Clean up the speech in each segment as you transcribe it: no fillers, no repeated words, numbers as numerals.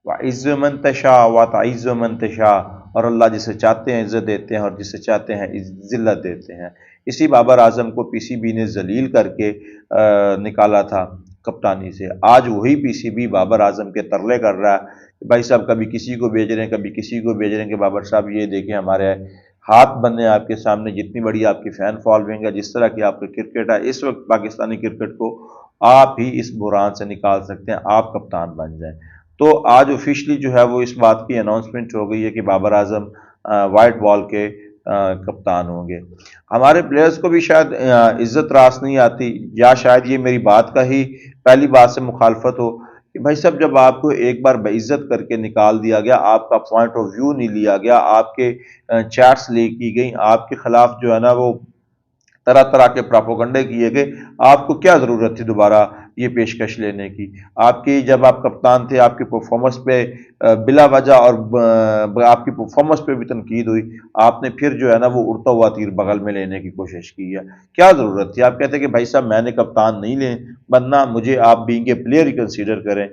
وَعِزُّ مَن تَشَاءُ وَتُعِزُّ مَن تَشَاءُ، اور اللہ جسے چاہتے ہیں عزت دیتے ہیں اور جسے چاہتے ہیں ذلت دیتے ہیں۔ اسی بابر اعظم کو پی سی بی نے ذلیل کر کے نکالا تھا کپتانی سے۔ آج وہی پی سی بی بابر اعظم کے ترلے کر رہا ہے کہ بھائی صاحب کبھی کسی کو بھیج رہے ہیں، کبھی کسی کو بھیج رہے ہیں کہ بابر صاحب یہ دیکھیں ہمارے ہاتھ بندے ہیں آپ کے سامنے، جتنی بڑی آپ کی فین فالوئنگ ہے، جس طرح کی آپ کا کرکٹ ہے اس وقت پاکستانی کرکٹ کو آپ ہی اس بحران سے نکال سکتے ہیں، آپ کپتان بن جائیں۔ تو آج آفیشلی جو ہے وہ اس بات کی اناؤنسمنٹ ہو گئی ہے کہ بابر اعظم وائٹ بال کے کپتان ہوں گے۔ ہمارے پلیئرز کو بھی شاید عزت راس نہیں آتی، یا شاید یہ میری بات کا ہی پہلی بات سے مخالفت ہو کہ بھائی صاحب جب آپ کو ایک بار بے عزت کر کے نکال دیا گیا، آپ کا پوائنٹ آف ویو نہیں لیا گیا، آپ کے چیٹس لیک کی گئیں، آپ کے خلاف جو ہے نا وہ طرح طرح کے پراپوگنڈے کیے گئے، آپ کو کیا ضرورت تھی دوبارہ یہ پیشکش لینے کی؟ آپ کی جب آپ کپتان تھے، آپ کی پرفارمنس پہ بلا وجہ اور آپ کی پرفارمنس پہ بھی تنقید ہوئی، آپ نے پھر جو ہے نا وہ اڑتا ہوا تیر بغل میں لینے کی کوشش کی ہے۔ کیا ضرورت تھی؟ آپ کہتے کہ بھائی صاحب میں نے کپتان نہیں لیں بننا، مجھے آپ being a player he consider کریں۔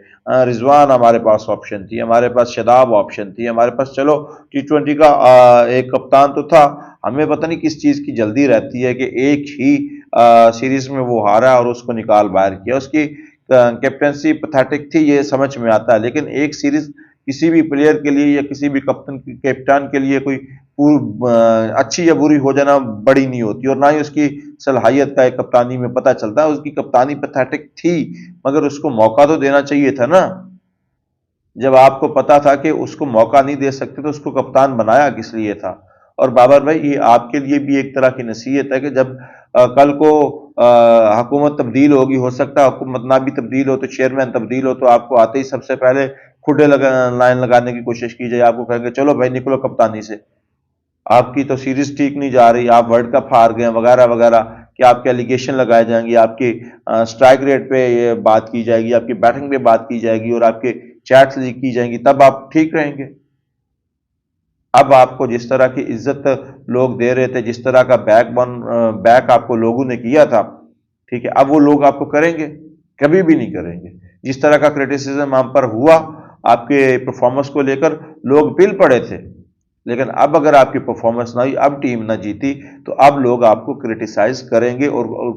رضوان ہمارے پاس آپشن تھی، ہمارے پاس شاداب آپشن تھی، ہمارے پاس چلو T20 کا ایک کپتان تو تھا۔ ہمیں پتہ نہیں کس چیز کی جلدی رہتی ہے کہ ایک ہی سیریز میں وہ ہارا اور اس کو نکال باہر کیا، اس کی کیپٹنسی پیتھیٹک تھی، یہ سمجھ میں آتا ہے، لیکن ایک سیریز کسی بھی پلیئر کے لیے یا کسی بھی کیپٹن کے لیے کوئی اچھی یا بری ہو جانا بڑی نہیں ہوتی، اور نہ ہی اس کی صلاحیت کا ایک کپتانی میں پتہ چلتا ہے۔ اس کی کپتانی پیتھیٹک تھی مگر اس کو موقع تو دینا چاہیے تھا نا۔ جب آپ کو پتا تھا کہ اس کو موقع نہیں دے سکتے تو اس کو کپتان بنایا کس لیے تھا؟ اور بابر بھائی یہ آپ کے لیے بھی ایک طرح کی نصیحت ہے کہ جب کل کو حکومت تبدیل ہوگی، ہو سکتا ہے حکومت نہ بھی تبدیل ہو تو چیئرمین تبدیل ہو، تو آپ کو آتے ہی سب سے پہلے کھڈے لائن لگانے کی کوشش کی جائے، آپ کو کہیں گے چلو بھائی نکلو کپتانی سے، آپ کی تو سیریز ٹھیک نہیں جا رہی، آپ ورلڈ کپ ہار گئے وغیرہ وغیرہ، کہ آپ کے ایلیگیشن لگائے جائیں گے، آپ کی سٹرائک ریٹ پہ یہ بات کی جائے گی، آپ کی بیٹنگ پہ بات کی جائے گی اور آپ کے چیٹس لیک کی جائیں گی، تب آپ ٹھیک رہیں گے؟ اب آپ کو جس طرح کی عزت لوگ دے رہے تھے، جس طرح کا بیک آپ کو لوگوں نے کیا تھا، ٹھیک ہے، اب وہ لوگ آپ کو کریں گے؟ کبھی بھی نہیں کریں گے۔ جس طرح کا کرٹیسزم آپ پر ہوا آپ کے پرفارمنس کو لے کر، لوگ پل پڑے تھے، لیکن اب اگر آپ کی پرفارمنس نہ ہوئی، اب ٹیم نہ جیتی، تو اب لوگ آپ کو کرٹیسائز کریں گے اور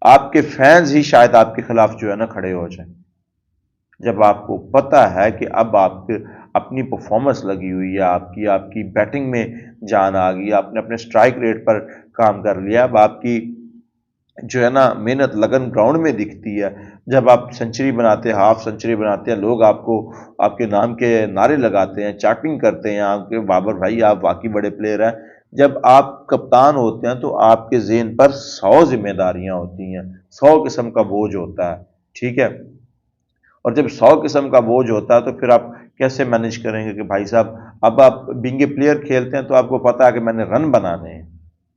آپ کے فینز ہی شاید آپ کے خلاف جو ہے نا کھڑے ہو جائیں۔ جب آپ کو پتہ ہے کہ اب آپ کے اپنی پرفارمنس لگی ہوئی ہے، آپ کی بیٹنگ میں جان آ گئی، آپ نے اپنے سٹرائک ریٹ پر کام کر لیا، اب آپ کی جو ہے نا محنت لگن گراؤنڈ میں دکھتی ہے، جب آپ سنچری بناتے ہیں، ہاف سنچری بناتے ہیں، لوگ آپ کو آپ کے نام کے نعرے لگاتے ہیں، چاٹنگ کرتے ہیں آپ کے بابر بھائی آپ واقعی بڑے پلیئر ہیں۔ جب آپ کپتان ہوتے ہیں تو آپ کے ذہن پر 100 ذمہ داریاں ہوتی ہیں، 100 قسم کا بوجھ ہوتا ہے، ٹھیک ہے؟ اور جب 100 قسم کا بوجھ ہوتا ہے تو پھر آپ کیسے مینج کریں گے کہ بھائی صاحب اب آپ بینگ اے پلیئر کھیلتے ہیں تو آپ کو پتا ہے کہ میں نے رن بنانے ہیں،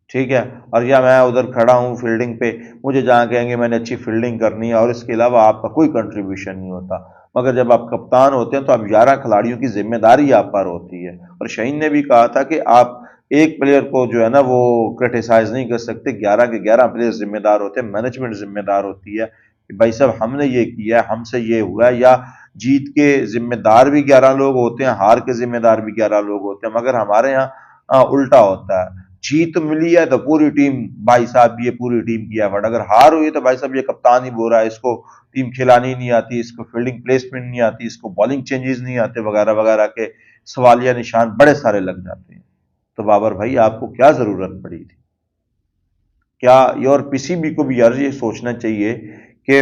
ٹھیک ہے، اور یا میں ادھر کھڑا ہوں فیلڈنگ پہ، مجھے جہاں کہیں گے میں نے اچھی فیلڈنگ کرنی ہے اور اس کے علاوہ آپ کا کوئی کنٹریبیوشن نہیں ہوتا۔ مگر جب آپ کپتان ہوتے ہیں تو اب 11 کھلاڑیوں کی ذمہ داری آپ پر ہوتی ہے، اور شہین نے بھی کہا تھا کہ آپ ایک پلیئر کو جو ہے نا وہ کرٹیسائز نہیں کر سکتے، 11 کے 11 پلیئر ذمہ دار ہوتے ہیں، مینجمنٹ ذمہ دار ہوتی ہے کہ بھائی صاحب ہم نے یہ کیا ہے، ہم سے یہ ہوا ہے، یا جیت کے ذمہ دار بھی 11 لوگ ہوتے ہیں، ہار کے ذمہ دار بھی 11 لوگ ہوتے ہیں، مگر ہمارے یہاں الٹا ہوتا ہے، جیت ملی ہے تو پوری ٹیم بھائی صاحب یہ پوری ٹیم کی ایفرٹ، اگر ہار ہوئی تو بھائی صاحب یہ کپتان ہی بول رہا ہے، اس کو ٹیم کھلانی نہیں آتی، اس کو فیلڈنگ پلیسمنٹ نہیں آتی، اس کو بالنگ چینجز نہیں آتے وغیرہ وغیرہ کے سوالیہ نشان بڑے سارے لگ جاتے ہیں۔ تو بابر بھائی آپ کو کیا ضرورت پڑی تھی؟ کیا یہ اور پی سی بی کو بھی یار یہ سوچنا چاہیے کہ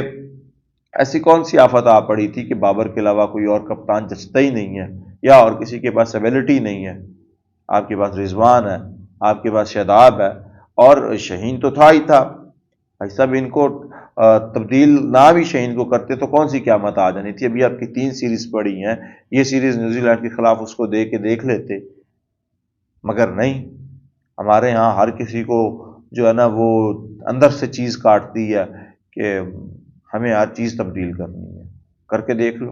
ایسی کون سی آفت آ پڑی تھی کہ بابر کے علاوہ کوئی اور کپتان جچتا ہی نہیں ہے، یا اور کسی کے پاس ایبلٹی نہیں ہے؟ آپ کے پاس رضوان ہے، آپ کے پاس شاداب ہے، اور شہین تو تھا ہی تھا۔ بھائی صاحب ان کو تبدیل نہ بھی شہین کو کرتے تو کون سی قیامت آ جانی تھی؟ ابھی آپ کی 3 سیریز پڑی ہیں، یہ سیریز نیوزی لینڈ کے خلاف اس کو دے کے دیکھ لیتے، مگر نہیں، ہمارے ہاں ہر کسی کو جو ہے نا وہ اندر سے چیز کاٹتی ہے کہ ہمیں ہر چیز تبدیل کرنی ہے، کر کے دیکھ لو۔